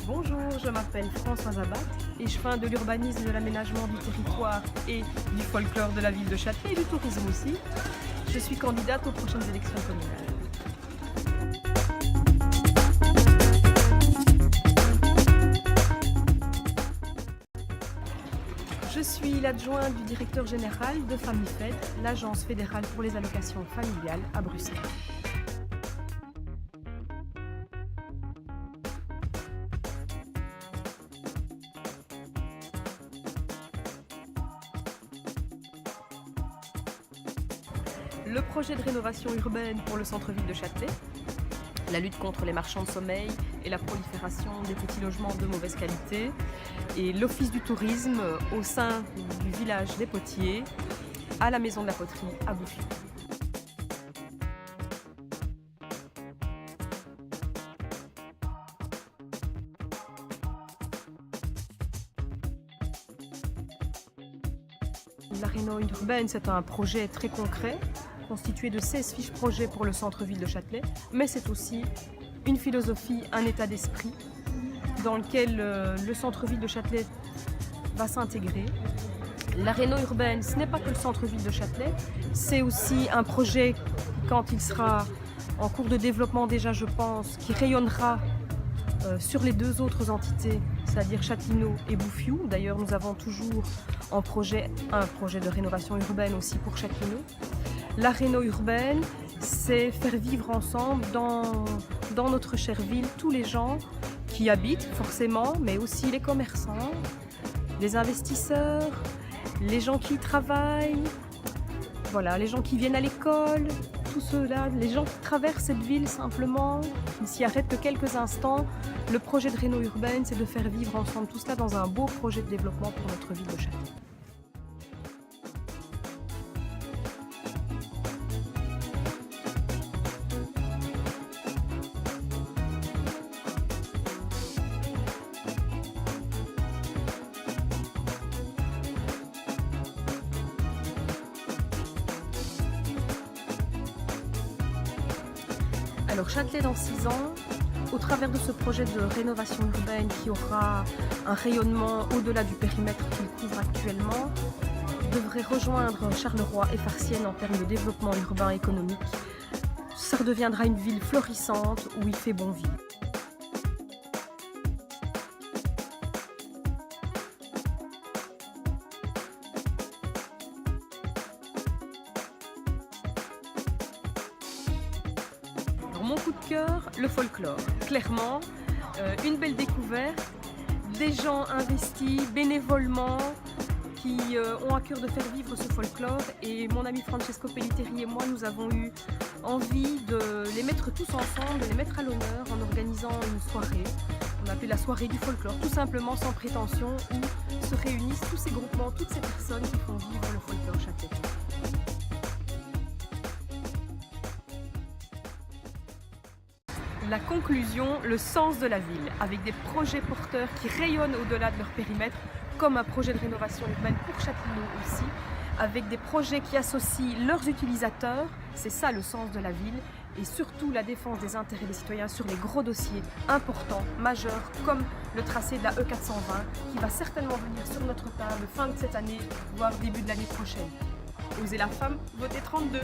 Bonjour, je m'appelle Françoise Abat et je fais de l'urbanisme, de l'aménagement du territoire et du folklore de la ville de Châtelet et du tourisme aussi. Je suis candidate aux prochaines élections communales. Je suis l'adjointe du directeur général de FamiFed, l'agence fédérale pour les allocations familiales à Bruxelles. Le projet de rénovation urbaine pour le centre-ville de Châtelet, la lutte contre les marchands de sommeil et la prolifération des petits logements de mauvaise qualité, et l'office du tourisme au sein du village des Potiers, à la maison de la poterie à Bouffiou. La réno urbaine, c'est un projet très concret, constitué de 16 fiches projets pour le centre-ville de Châtelet, mais c'est aussi une philosophie, un état d'esprit dans lequel le centre-ville de Châtelet va s'intégrer. La réno urbaine, ce n'est pas que le centre-ville de Châtelet, c'est aussi un projet, quand il sera en cours de développement déjà, je pense, qui rayonnera sur les deux autres entités, c'est-à-dire Châtelineau et Bouffiou. D'ailleurs, nous avons toujours en projet un projet de rénovation urbaine aussi pour Châtelineau. La réno urbaine, c'est faire vivre ensemble dans notre chère ville tous les gens qui y habitent forcément, mais aussi les commerçants, les investisseurs, les gens qui y travaillent, voilà, les gens qui viennent à l'école, tous ceux-là, les gens qui traversent cette ville simplement, qui s'y arrêtent que quelques instants. Le projet de réno urbaine, c'est de faire vivre ensemble tout cela dans un beau projet de développement pour notre ville de Châtelet. Alors Châtelet dans 6 ans, au travers de ce projet de rénovation urbaine qui aura un rayonnement au-delà du périmètre qu'il couvre actuellement, devrait rejoindre Charleroi et Farciennes en termes de développement urbain économique. Ça redeviendra une ville florissante où il fait bon vivre. Mon coup de cœur, le folklore. Clairement, une belle découverte, des gens investis bénévolement qui ont à cœur de faire vivre ce folklore, et mon ami Francesco Pelliteri et moi, nous avons eu envie de les mettre tous ensemble, de les mettre à l'honneur en organisant une soirée. On a appelé la soirée du folklore, tout simplement sans prétention, où se réunissent tous ces groupements, toutes ces personnes qui font vivre le folklore châtelet. La conclusion, le sens de la ville, avec des projets porteurs qui rayonnent au-delà de leur périmètre, comme un projet de rénovation urbaine pour Châtelineau aussi, avec des projets qui associent leurs utilisateurs, c'est ça le sens de la ville, et surtout la défense des intérêts des citoyens sur les gros dossiers importants, majeurs, comme le tracé de la E420, qui va certainement venir sur notre table fin de cette année, voire début de l'année prochaine. Osez la femme, votez 32.